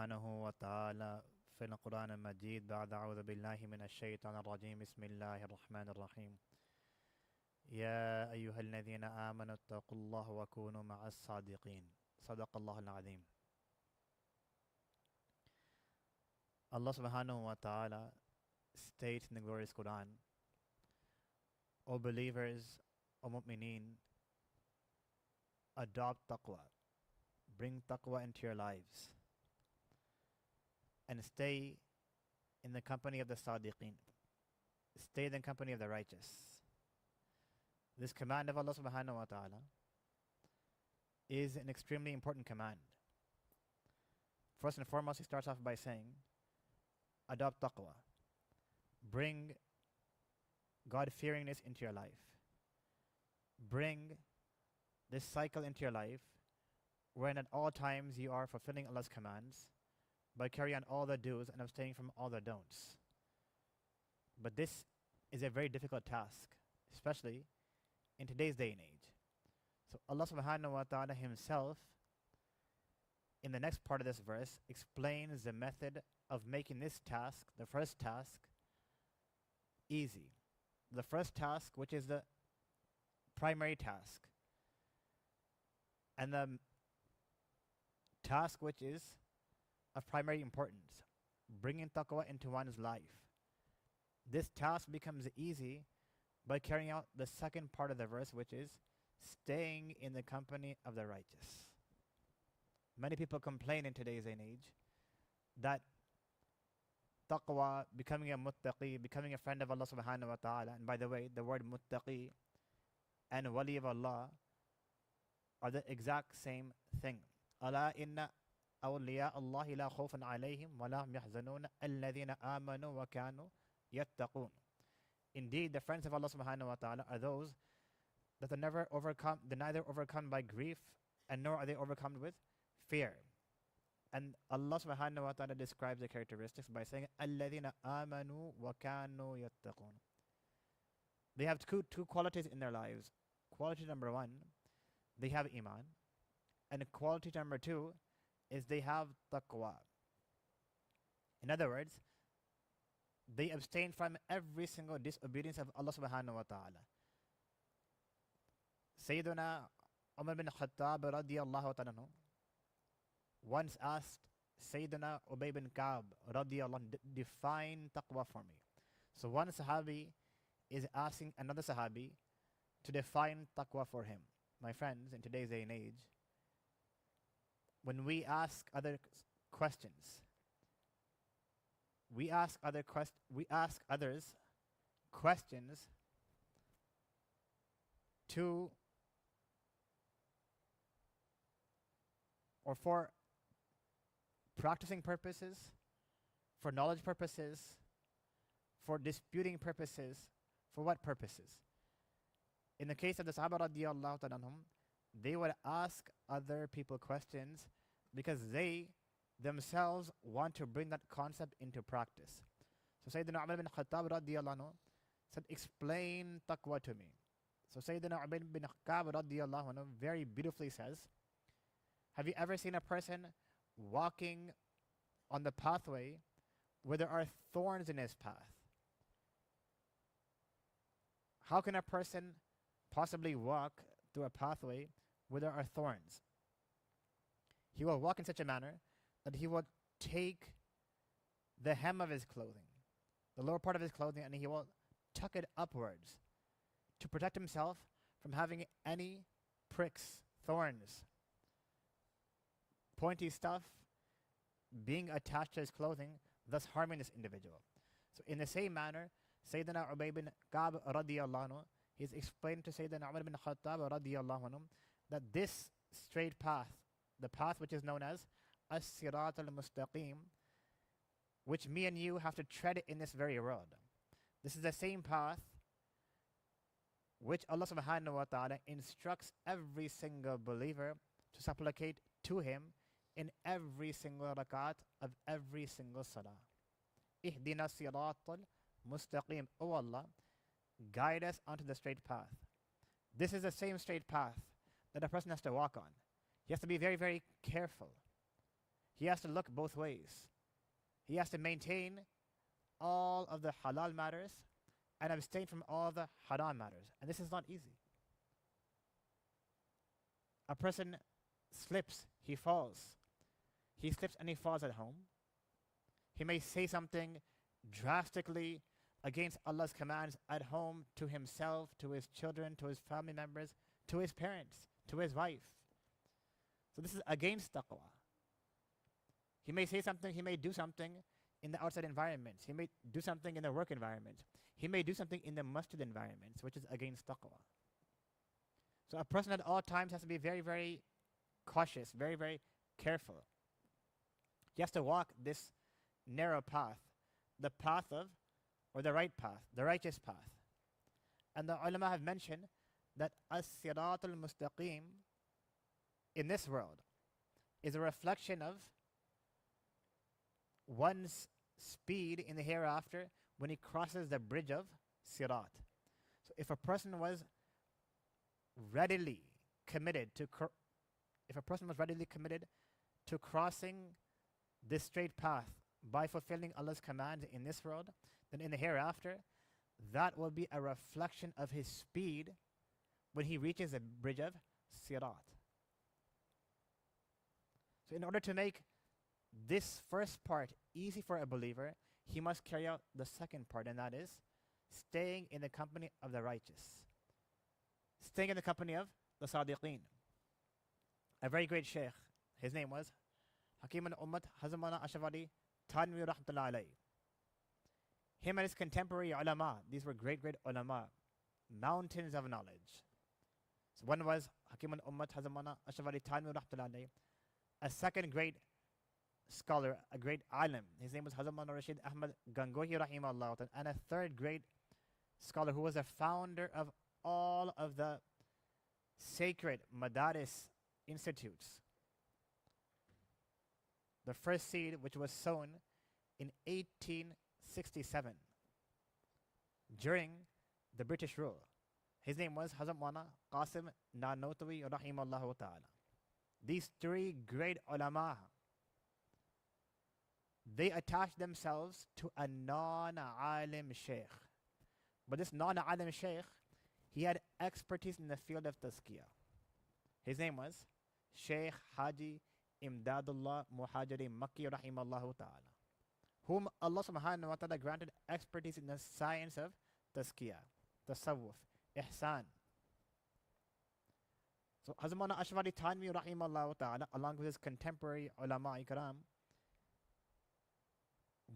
subhanahu wa ta'ala في القرآن المجيد بعد أعوذ بالله من الشيطان الرجيم بسم الله الرحمن الرحيم يا أيها الذين آمنوا اتقوا الله وكونوا مع الصادقين صدق الله العظيم. Allah subhanahu wa ta'ala states in the glorious Quran, O believers, O mu'mineen, adopt taqwa, bring taqwa into your lives, and stay in the company of the sadiqeen, stay in the company of the righteous. This command of Allah subhanahu wa ta'ala is an extremely important command. First and foremost, he starts off by saying, adopt taqwa, bring God-fearingness into your life, bring this cycle into your life wherein at all times you are fulfilling Allah's commands by carrying on all the do's and abstaining from all the don'ts. But this is a very difficult task, especially in today's day and age. So Allah subhanahu wa ta'ala himself, in the next part of this verse, explains the method of making this task, the first task, easy. The first task, which is the primary task, and the task which is of primary importance, bringing taqwa into one's life. This task becomes easy by carrying out the second part of the verse, which is staying in the company of the righteous. Many people complain in today's day and age that taqwa, becoming a muttaqi, becoming a friend of Allah subhanahu wa ta'ala, and by the way, the word muttaqi and wali of Allah are the exact same thing. Ala inna awliya Allahi la khawfun alayhim wa la hum yahzanun alladhina amanu wa kanu yattaqun. Indeed, the friends of Allah subhanahu wa ta'ala are those that are neither overcome by grief and nor are they overcome with fear. And Allah subhanahu wa ta'ala describes the characteristics by saying, alladhina amanu wa kanu yattaqun. They have two qualities in their lives. Quality number one, they have iman. And quality number two is they have taqwa. In other words, they abstain from every single disobedience of Allah subhanahu wa ta'ala. Sayyiduna Umar bin Khattab radiyallahu ta'ala once asked Sayyiduna Ubay bin Ka'b radiyallahu anhu, define taqwa for me. So one sahabi is asking another sahabi to define taqwa for him. My friends, in today's day and age, when we ask other questions, we ask others questions to or for practicing purposes, for knowledge purposes, for disputing purposes. For what purposes? In the case of the Sahaba radiyallahu ta'ala anhum, they would ask other people questions because they themselves want to bring that concept into practice. So Sayyidina Umar bin Khattab radiyallahu anhu said, explain taqwa to me. So Sayyidina Umar bin Khattab radiyallahu anhu very beautifully says, have you ever seen a person walking on the pathway where there are thorns in his path? How can a person possibly walk through a pathway where there are thorns? He will walk in such a manner that he will take the hem of his clothing, the lower part of his clothing, and he will tuck it upwards to protect himself from having any pricks, thorns, pointy stuff being attached to his clothing, thus harming this individual. So in the same manner, Sayyidina Ubay bin Ka'b radiyallahu anhu, he's explained to Sayyidina Umar bin Khattab radiyallahu anhu that this straight path, the path which is known as as-sirat al-mustaqim, which me and you have to tread in this very world. This is the same path which Allah subhanahu wa ta'ala instructs every single believer to supplicate to him in every single rakat of every single salah. Ihdina siratal mustaqim. O Allah, guide us onto the straight path. This is the same straight path that a person has to walk on. He has to be very, very careful. He has to look both ways. He has to maintain all of the halal matters and abstain from all the haram matters. And this is not easy. A person slips, he falls. He slips and he falls at home. He may say something drastically against Allah's commands at home to himself, to his children, to his family members, to his parents, to his wife. So this is against taqwa. He may say something, he may do something in the outside environments. He may do something in the work environment. He may do something in the masjid environments, which is against taqwa. So a person at all times has to be very, very cautious, very, very careful. He has to walk this narrow path, the path of, or the right path, the righteous path. And the ulama have mentioned that as-sirat al-mustaqim in this world is a reflection of one's speed in the hereafter when he crosses the bridge of sirat. So if a person was readily committed to crossing this straight path by fulfilling Allah's commands in this world, then in the hereafter, that will be a reflection of his speed when he reaches the bridge of sirat. So in order to make this first part easy for a believer, he must carry out the second part, and that is staying in the company of the righteous. Staying in the company of the Sadiqeen. A very great sheikh, his name was Hakim al-Ummat Hazamana Ashawadi Tanwi Rahmatullah alayhi. Him and his contemporary ulama, these were great, great ulama, mountains of knowledge. So one was Hakim al-Ummat Hazamana Ashawadi Tanwi Rahmatullah alayhi. A second great scholar, a great alim, his name was Hazamana Rashid Ahmad Gangohi rahimahullah, and a third great scholar who was the founder of all of the sacred madaris institutes. The first seed, which was sown in 1867 during the British rule. His name was Hazamwana Qasim Nanotwi rahimahullah ta'ala. These three great ulama, they attached themselves to a non-alim sheikh. But this non-alim sheikh, he had expertise in the field of tazkiyah. His name was Sheikh Haji Imdadullah Muhajiri Makki rahimahullah ta'ala, whom Allah subhanahu wa ta'ala granted expertise in the science of tazkiyah, tasawwuf, ihsan. So Hazmana Ashwari Tanvi rahimahullah ta'ala, along with his contemporary ulama ikram,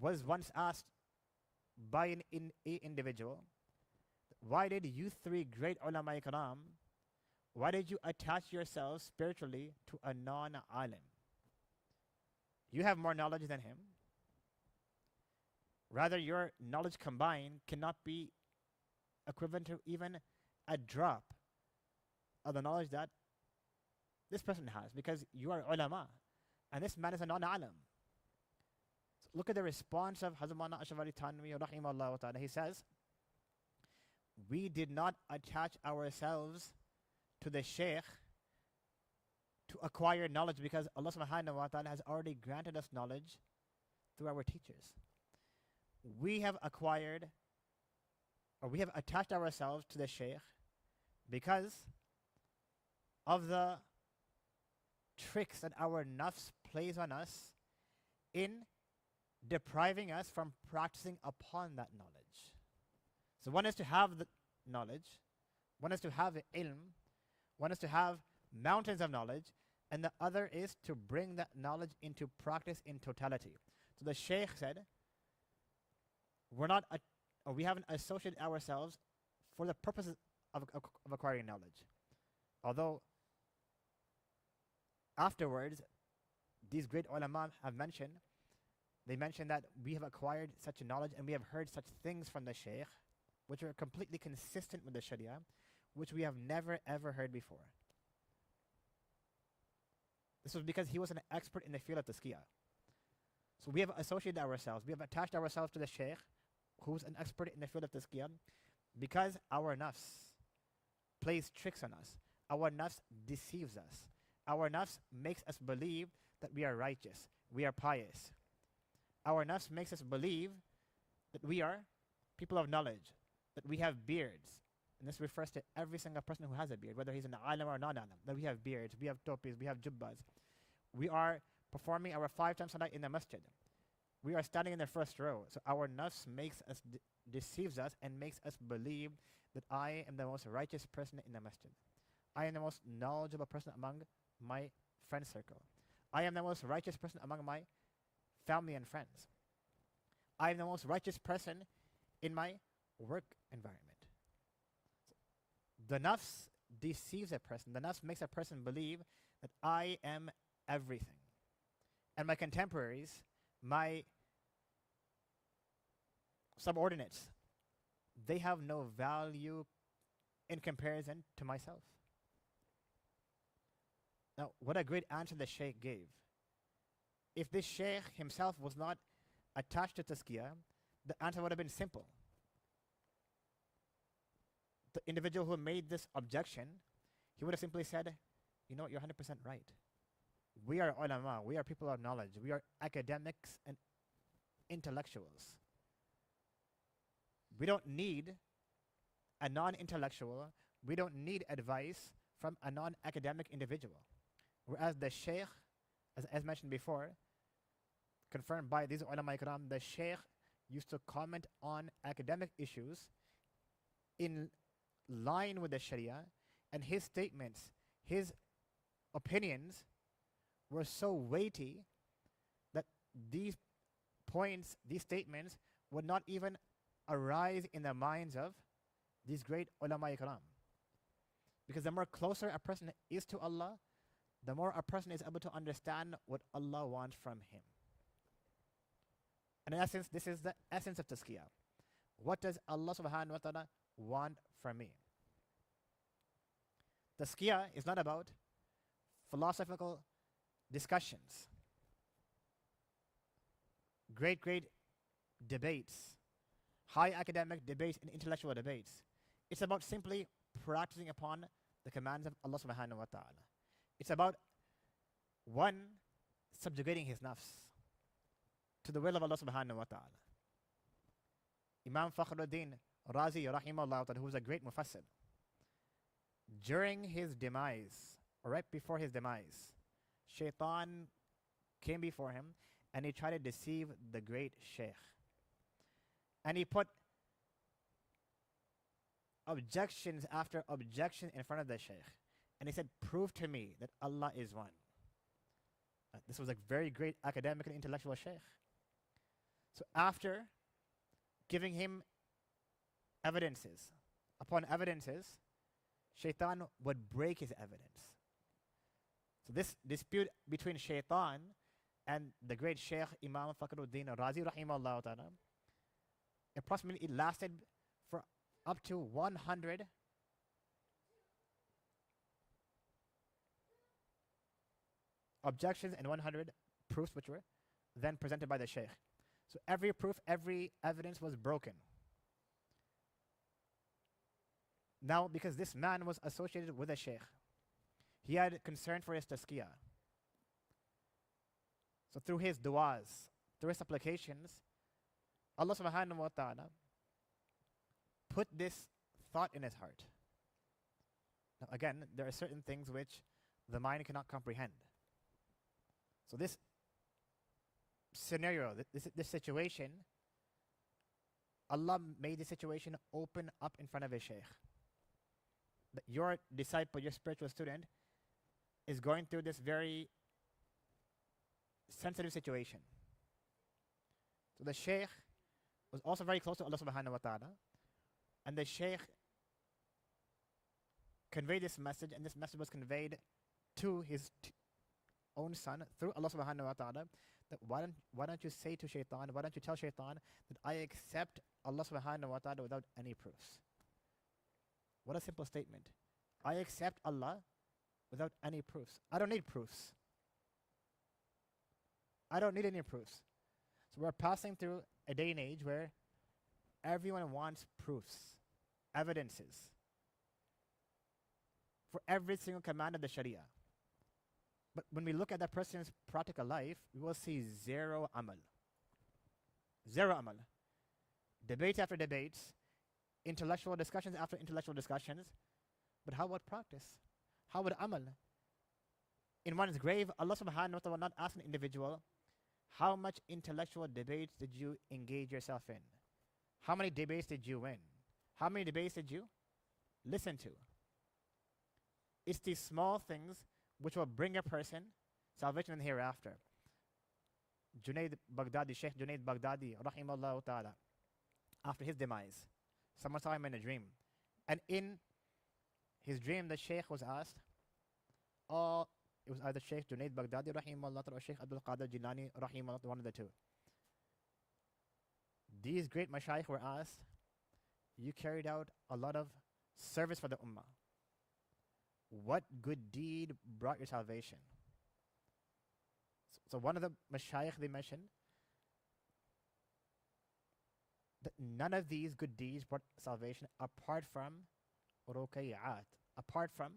was once asked by an individual, why did you three great ulama ikram, why did you attach yourselves spiritually to a non-alim? You have more knowledge than him. Rather, your knowledge combined cannot be equivalent to even a drop of the knowledge that this person has, because you are ulama and this man is a non-alim. So look at the response of Hazmana Ashwari Tanwi rahimahullah ta'ala. He says, we did not attach ourselves to the sheikh to acquire knowledge, because Allah subhanahu wa ta'ala has already granted us knowledge through our teachers. We have acquired, or we have attached ourselves to the sheikh because of the tricks that our nafs plays on us in depriving us from practicing upon that knowledge. So one is to have the knowledge, one is to have the ilm, one is to have mountains of knowledge, and the other is to bring that knowledge into practice in totality. So the sheikh said, we haven't associated ourselves for the purposes of acquiring knowledge. Although afterwards, these great ulama have mentioned, they mentioned that we have acquired such knowledge and we have heard such things from the sheikh which are completely consistent with the sharia, which we have never ever heard before. This was because he was an expert in the field of tazkiyah. So we have associated ourselves, we have attached ourselves to the sheikh, who's an expert in the field of tazkiyah, because our nafs plays tricks on us. Our nafs deceives us. Our nafs makes us believe that we are righteous. we are pious. Our nafs makes us believe that we are people of knowledge, that we have beards. And this refers to every single person who has a beard, whether he's an alim or non-alim, that we have beards, we have topis, we have jubbas. We are performing our 5 times salat in the masjid. We are standing in the first row. So our nafs makes us, deceives us and makes us believe that I am the most righteous person in the masjid. I am the most knowledgeable person among my friend circle. I am the most righteous person among my family and friends. I am the most righteous person in my work environment. The nafs deceives a person. The nafs makes a person believe that I am everything. And my contemporaries, my subordinates, they have no value in comparison to myself. Now, what a great answer the Shaykh gave. If this Shaykh himself was not attached to tazkiyah, the answer would have been simple. The individual who made this objection, he would have simply said, you know what, you're 100% right. We are ulama, we are people of knowledge, we are academics and intellectuals. We don't need a non-intellectual, we don't need advice from a non-academic individual. Whereas the Shaykh, as mentioned before, confirmed by these ulama ikram, the Shaykh used to comment on academic issues in line with the Sharia, and his statements, his opinions were so weighty that these points, these statements would not even arise in the minds of these great ulama ikram. Because the more closer a person is to Allah, the more a person is able to understand what Allah wants from him. And in essence, this is the essence of tazkiyah. What does Allah subhanahu wa ta'ala want from me? Tazkiyah is not about philosophical discussions, great debates, high academic debates and intellectual debates. It's about simply practicing upon the commands of Allah subhanahu wa ta'ala. It's about, one, subjugating his nafs to the will of Allah subhanahu wa ta'ala. Imam Fakhruddin Razi rahimahullah ta'ala, who was a great mufassir, during his demise, or right before his demise, Shaitan came before him and he tried to deceive the great Shaykh. And he put objections after objection in front of the Shaykh. And he said, prove to me that Allah is one. This was a very great academic and intellectual Shaykh. So after giving him evidences upon evidences, Shaitan would break his evidence. So this dispute between Shaitan and the great Shaykh Imam Fakhruddin Razi rahimahullah ta'ala, approximately it lasted for up to 100 objections and 100 proofs which were then presented by the Shaykh. So every proof, every evidence was broken. Now, because this man was associated with a Shaykh, he had concern for his tazkiyah. So through his du'as, through his supplications, Allah subhanahu wa ta'ala put this thought in his heart. Now again, there are certain things which the mind cannot comprehend. So this scenario, this situation, Allah made the situation open up in front of a Shaykh. That your disciple, your spiritual student, is going through this very sensitive situation. So the Shaykh was also very close to Allah subhanahu wa ta'ala, and the Shaykh conveyed this message, and this message was conveyed to his own son through Allah subhanahu wa ta'ala, that why don't you say to Shaitan, why don't you tell Shaitan that I accept Allah subhanahu wa ta'ala without any proofs. What a simple statement. I accept Allah without any proofs. I don't need proofs. I don't need any proofs. So we're passing through a day and age where everyone wants proofs, evidences for every single command of the Sharia. But when we look at that person's practical life, we will see zero amal. Zero amal. Debates after debates, intellectual discussions after intellectual discussions. But how about practice? How about amal? In one's grave, Allah subhanahu wa ta'ala will not ask an individual, how much intellectual debates did you engage yourself in? How many debates did you win? How many debates did you listen to? It's these small things which will bring a person salvation in the hereafter. Junaid Baghdadi, Sheikh Junaid Baghdadi, rahimahullah ta'ala, after his demise, someone saw him in a dream. And in his dream, the Sheikh was asked, oh, it was either Sheikh Junaid Baghdadi, rahimahullah, or Sheikh Abdul Qadir Jilani, rahimahullah, one of the two. These great mashayikh were asked, you carried out a lot of service for the ummah. What good deed brought your salvation? So one of the mashayikh, they mentioned that none of these good deeds brought salvation apart from rukayat, apart from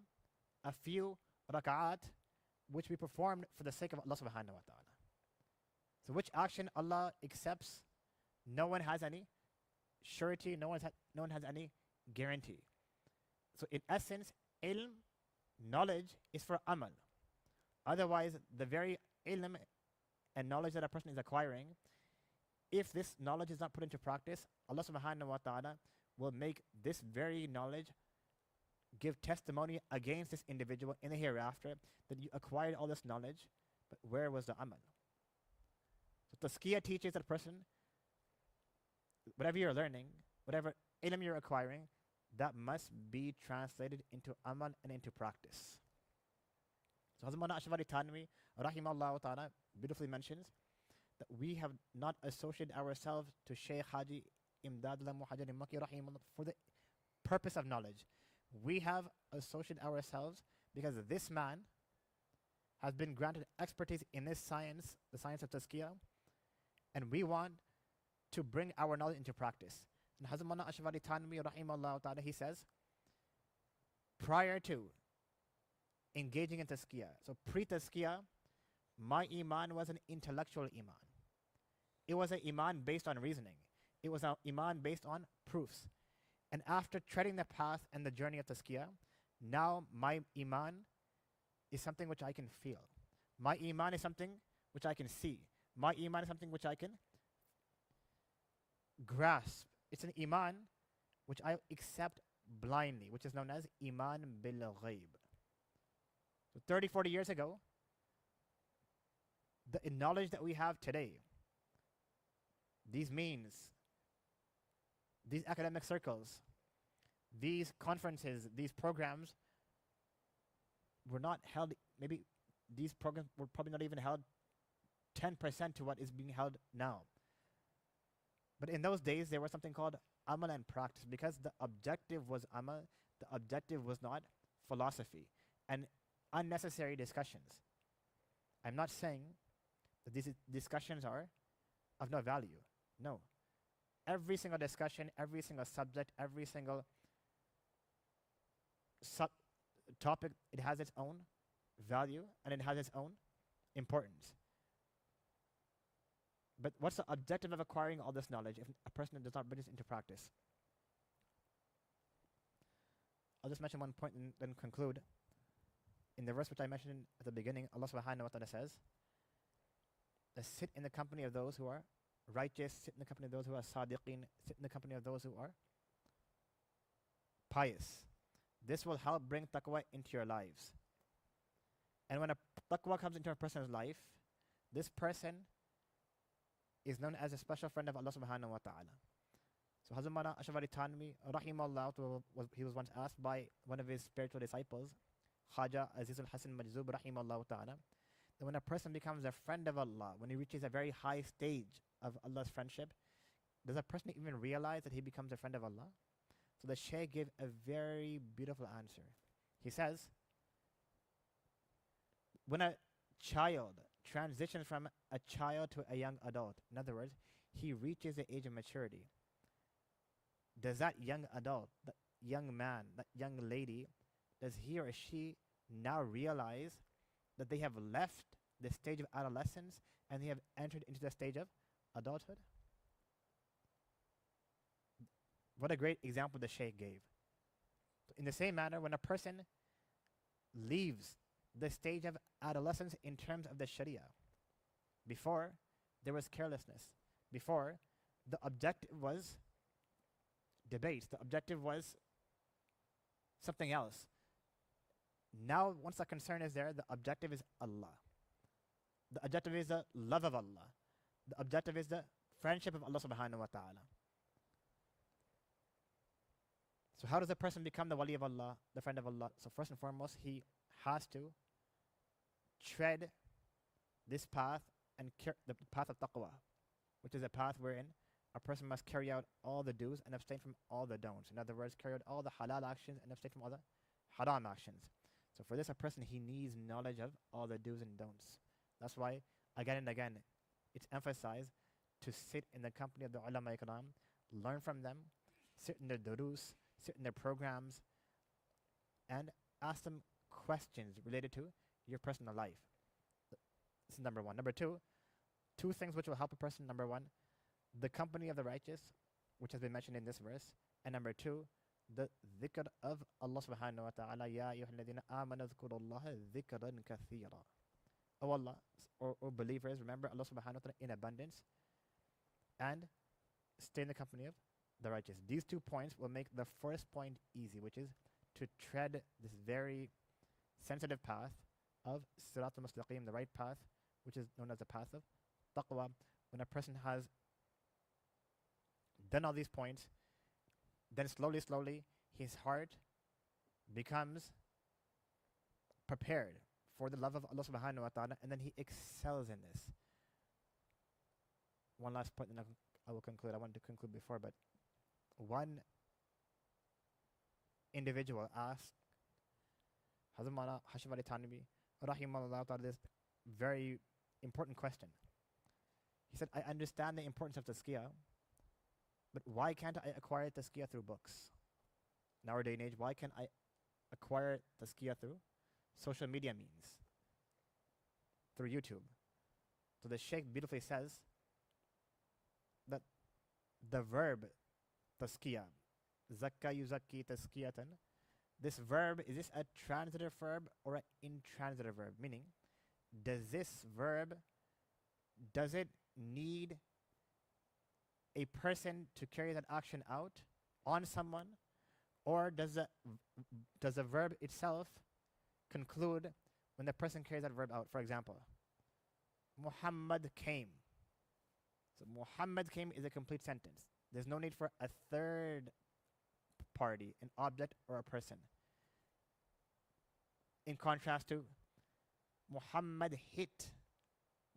a few rak'at which we performed for the sake of Allah subhanahu wa ta'ala. So which action Allah accepts, no one has any surety, no one has any guarantee. So in essence, ilm, knowledge, is for amal. Otherwise, the very ilm and knowledge that a person is acquiring, if this knowledge is not put into practice, Allah subhanahu wa ta'ala will make this very knowledge give testimony against this individual in the hereafter that you acquired all this knowledge, but where was the amal? So tazkiyah teaches that person, whatever you're learning, whatever ilm you're acquiring, that must be translated into amal and into practice. So Hazrat Maulana Ashwari Tanwi, rahimahullah ta'ala, beautifully mentions that we have not associated ourselves to Shaykh Haji Imdadullah Muhajir Makki rahimahullah for the purpose of knowledge. We have associated ourselves because this man has been granted expertise in this science, the science of tazkiyah, and we want to bring our knowledge into practice. And Hazrat Maulana Ashwari Tanwi rahimahullah ta'ala, he says, prior to engaging in tazkiyah, so pre-tazkiyah, my iman was an intellectual iman. It was an iman based on reasoning. It was an iman based on proofs. And after treading the path and the journey of tazkiyah, now my iman is something which I can feel. My iman is something which I can see. My iman is something which I can grasp. It's an iman which I accept blindly, which is known as iman bil ghaib. So 30, 40 years ago, the knowledge that we have today, these means, these academic circles, these conferences, these programs were not held, maybe these programs were probably not even held 10% to what is being held now. But in those days, there was something called amal and practice, because the objective was amal, the objective was not philosophy and unnecessary discussions. I'm not saying that these discussions are of no value. No. Every single discussion, every single subject, every single topic, it has its own value and it has its own importance. But what's the objective of acquiring all this knowledge if a person does not bring this into practice? I'll just mention one point and then conclude. In the verse which I mentioned at the beginning, Allah subhanahu wa ta'ala says, sit in the company of those who are righteous, sit in the company of those who are sadiqeen, sit in the company of those who are pious. This will help bring taqwa into your lives. And when a taqwa comes into a person's life, this person is known as a special friend of Allah subhanahu wa ta'ala. So Hazrat Maulana Ashwari Tanwi, rahimahullah, he was once asked by one of his spiritual disciples, Khaja Azizul Hasan Majzub, rahimahullah ta'ala, that when a person becomes a friend of Allah, when he reaches a very high stage of Allah's friendship, does a person even realize that he becomes a friend of Allah? So the Shaykh gave a very beautiful answer. He says, when a child transitions from a child to a young adult, in other words, he reaches the age of maturity, does that young adult, that young man, that young lady, does he or she now realize that they have left the stage of adolescence and they have entered into the stage of adulthood? What a great example the Shaykh gave. In the same manner, when a person leaves the stage of adolescence in terms of the Sharia, before there was carelessness, before the objective was debates, the objective was something else. Now, once the concern is there, the objective is Allah. The objective is the love of Allah. The objective is the friendship of Allah subhanahu wa ta'ala. So how does a person become the wali of Allah, the friend of Allah? So first and foremost, he has to tread this path and the path of taqwa, which is a path wherein a person must carry out all the do's and abstain from all the don'ts. In other words, carry out all the halal actions and abstain from all the haram actions. So for this, a person, he needs knowledge of all the do's and don'ts. That's why, again and again, it's emphasized to sit in the company of the ulama ikram, learn from them, sit in their durus, sit in their programs, and ask them questions related to your personal life. This is number one. Number two things which will help a person. Number one, the company of the righteous, which has been mentioned in this verse. And number two, the dhikr of Allah subhanahu wa ta'ala. Ya ayyuhalladhina amanu dhkurullaha dhikran kathira. O Allah, or believers, remember Allah subhanahu wa ta'ala in abundance and stay in the company of the righteous. These 2 points will make the first point easy, which is to tread this very sensitive path of Sirat al-Mustaqim, the right path, which is known as the path of taqwa. When a person has done all these points, then slowly, his heart becomes prepared for the love of Allah subhanahu wa ta'ala, and then he excels in this. One last point, and I will conclude. I wanted to conclude before, but one individual asked Hazrat Maulana Hashim Ali Thanvi rahimahullah ta'ala this very important question. He said, I understand the importance of tazkiyah, but why can't I acquire tazkiyah through books? In our day and age, why can't I acquire tazkiyah through social media means, through YouTube? So the Shaykh beautifully says that the verb tazkiyah, zakka yuzakki tazkiyatan, this verb, is this a transitive verb or an intransitive verb? Meaning, does this verb, does it need a person to carry that action out on someone, or does the verb itself conclude when the person carries that verb out? For example, Muhammad came. So Muhammad came is a complete sentence. There's no need for a third party, an object or a person. In contrast to Muhammad hit.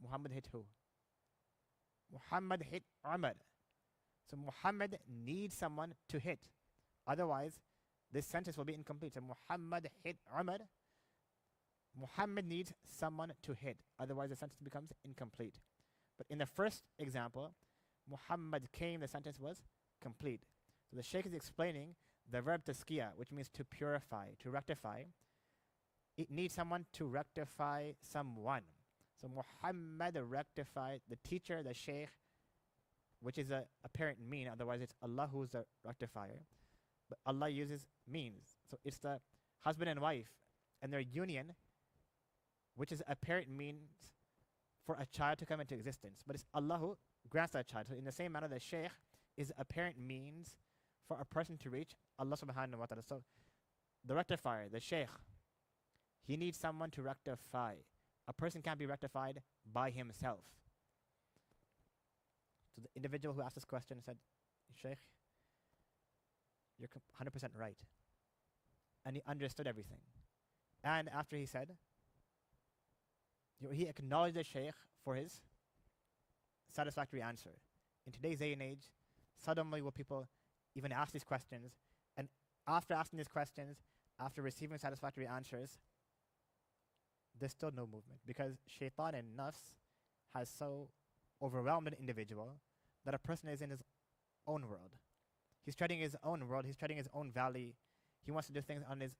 Muhammad hit who? Muhammad hit Umar. So Muhammad needs someone to hit. Otherwise, this sentence will be incomplete. So Muhammad hit Umar. Muhammad needs someone to hit. Otherwise, the sentence becomes incomplete. But in the first example, Muhammad came, the sentence was complete. So the Shaykh is explaining the verb tazkiyah, which means to purify, to rectify. It needs someone to rectify someone. So Muhammad rectified the teacher, the Shaykh, which is a apparent mean. Otherwise, it's Allah who's the rectifier. But Allah uses means. So it's the husband and wife and their union, which is apparent means for a child to come into existence. But it's Allah who grants that child. So in the same manner, the Shaykh is apparent means for a person to reach Allah subhanahu wa ta'ala. So the rectifier, the Shaykh, he needs someone to rectify. A person can't be rectified by himself. So the individual who asked this question said, Shaykh, you're 100% right. And he understood everything. And after he said, he acknowledged the Shaykh for his satisfactory answer. In today's day and age, suddenly will people even ask these questions, and after asking these questions, after receiving satisfactory answers, there's still no movement, because shaitan and nafs has so overwhelmed an individual that a person is in his own world. He's treading his own world, he's treading his own valley. He wants to do things on his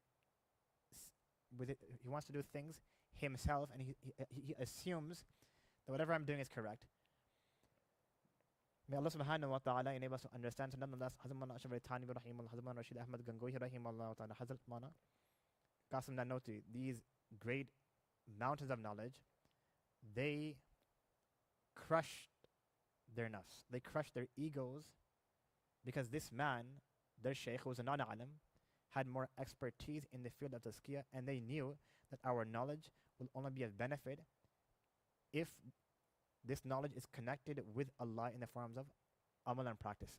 he wants to do things himself, and he assumes that whatever I'm doing is correct. May Allah subhanahu wa ta'ala enable us to understand. So nonetheless, Hazrat Mana Ashraf Thani Rahimullah, Hazrat Mana Rashid Ahmad Gangohi Rahimullah ta'ala, Hazrat Mana Qasim Nanoti, these great mountains of knowledge, they crushed their nafs. They crushed their egos because this man, their sheikh, who was a non-alim, had more expertise in the field of tazkiyah, and they knew that our knowledge will only be of benefit if this knowledge is connected with Allah in the forms of amal and practice.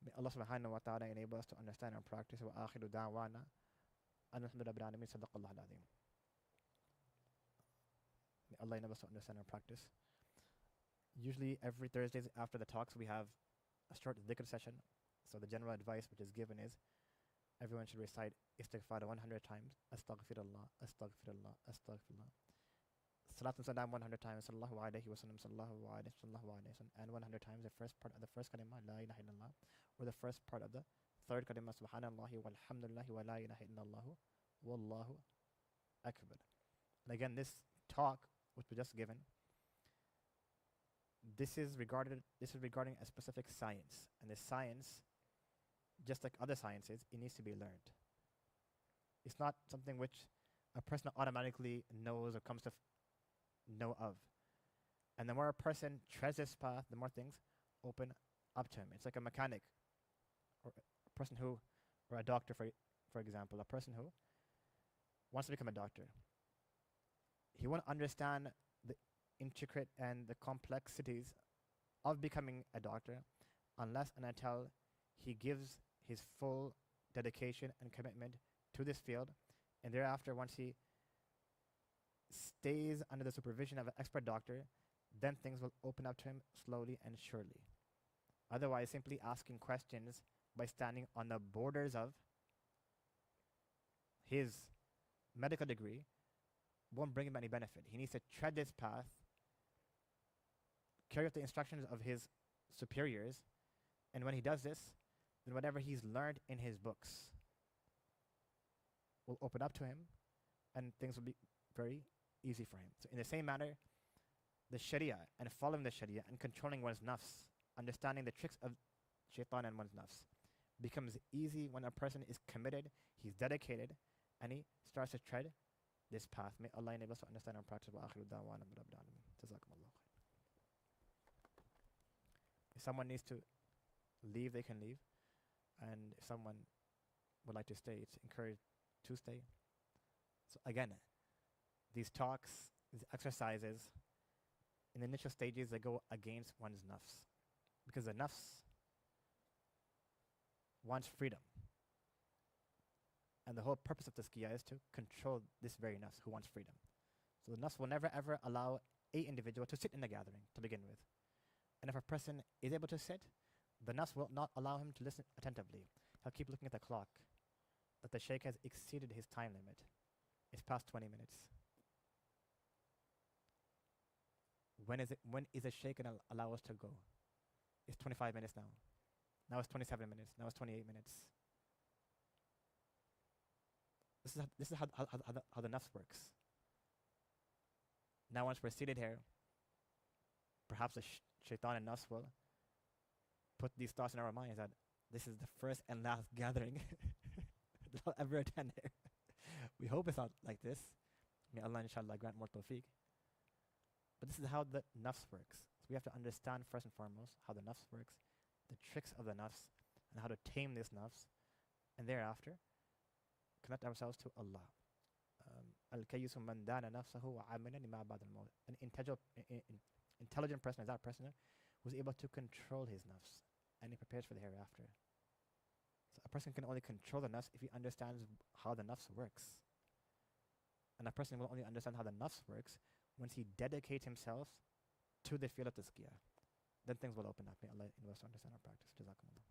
May Allah subhanahu wa ta'ala enable us to understand and practice. Wa akhiru da'wana alhamdulillahi rabbil alamin, sadaqallahu al-azim. May Allah enable us to understand and practice. Usually every Thursdays after the talks we have a short dhikr session. So the general advice which is given is everyone should recite istighfar 100 times. Astaghfirullah, astaghfirullah, astaghfirullah. Salat and salam 100 times. Sallallahu alayhi wa sallam, sallallahu alayhi wa sallam. And 100 times the first part of the first kalimah, la ilaha illallah. Or the first part of the third kalimah, subhanallahi walhamdulillahi wa la ilaha illallahu wallahu akbar. And again, this talk which was just given, this is regarding a specific science. And this science, just like other sciences, it needs to be learned. It's not something which a person automatically knows or comes to know of. And the more a person treads this path, the more things open up to him. It's like a mechanic, or a person who, or a doctor, for example, a person who wants to become a doctor. He won't understand the intricate and the complexities of becoming a doctor unless and until he gives his full dedication and commitment to this field. And thereafter, once he stays under the supervision of an expert doctor, then things will open up to him slowly and surely. Otherwise, simply asking questions by standing on the borders of his medical degree won't bring him any benefit. He needs to tread this path, carry out the instructions of his superiors, and when he does this, then whatever he's learned in his books will open up to him, and things will be very easy for him. So in the same manner, the Sharia and following the Sharia and controlling one's nafs, understanding the tricks of shaitan and one's nafs, becomes easy when a person is committed, he's dedicated, and he starts to tread this path. May Allah enable us to understand and practice. Wa akhiru da'wana rabbil alamin. Jazakumullah khair. If someone needs to leave, they can leave. And if someone would like to stay, it's encouraged to stay. So again, these talks, these exercises, in the initial stages, they go against one's nafs. Because the nafs wants freedom. And the whole purpose of tazkiyah is to control this very nafs who wants freedom. So the nafs will never ever allow a individual to sit in the gathering to begin with. And if a person is able to sit, the nafs will not allow him to listen attentively. He'll keep looking at the clock, that the shaykh has exceeded his time limit. It's past 20 minutes. When is a shaykh going to allow us to go? It's 25 minutes now. Now it's 27 minutes. Now it's 28 minutes. This is how the nafs works. Now once we're seated here, perhaps the shaitan and nafs will put these thoughts in our minds that this is the first and last gathering that I'll ever attend here. We hope it's not like this. May Allah inshallah grant more tawfiq. But this is how the nafs works. So we have to understand first and foremost how the nafs works, the tricks of the nafs, and how to tame this nafs. And thereafter, connect ourselves to Allah. Al-kayyisu man dana nafsahu wa amila lima ba'da al-maut. An intelligent person is that person who's able to control his nafs, and he prepares for the hereafter. So a person can only control the nafs if he understands how the nafs works. And a person will only understand how the nafs works once he dedicates himself to the field of tazkiyah. Then things will open up. May Allah enable us to understand our practice. Jazakumullah.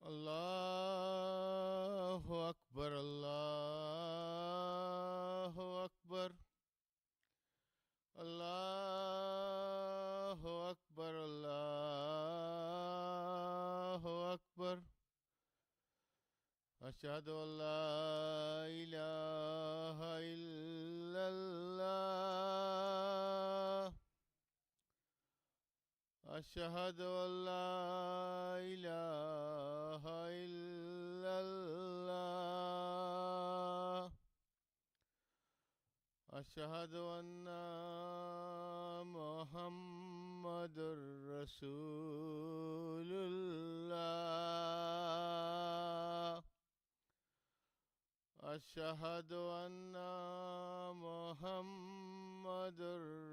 الله أكبر الله أكبر الله أكبر الله أكبر أشهد أن لا إله إلا الله أشهد أن لا إله إلا الله أشهد أن محمد رسول الله أشهد أن محمد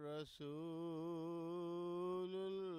رسول الله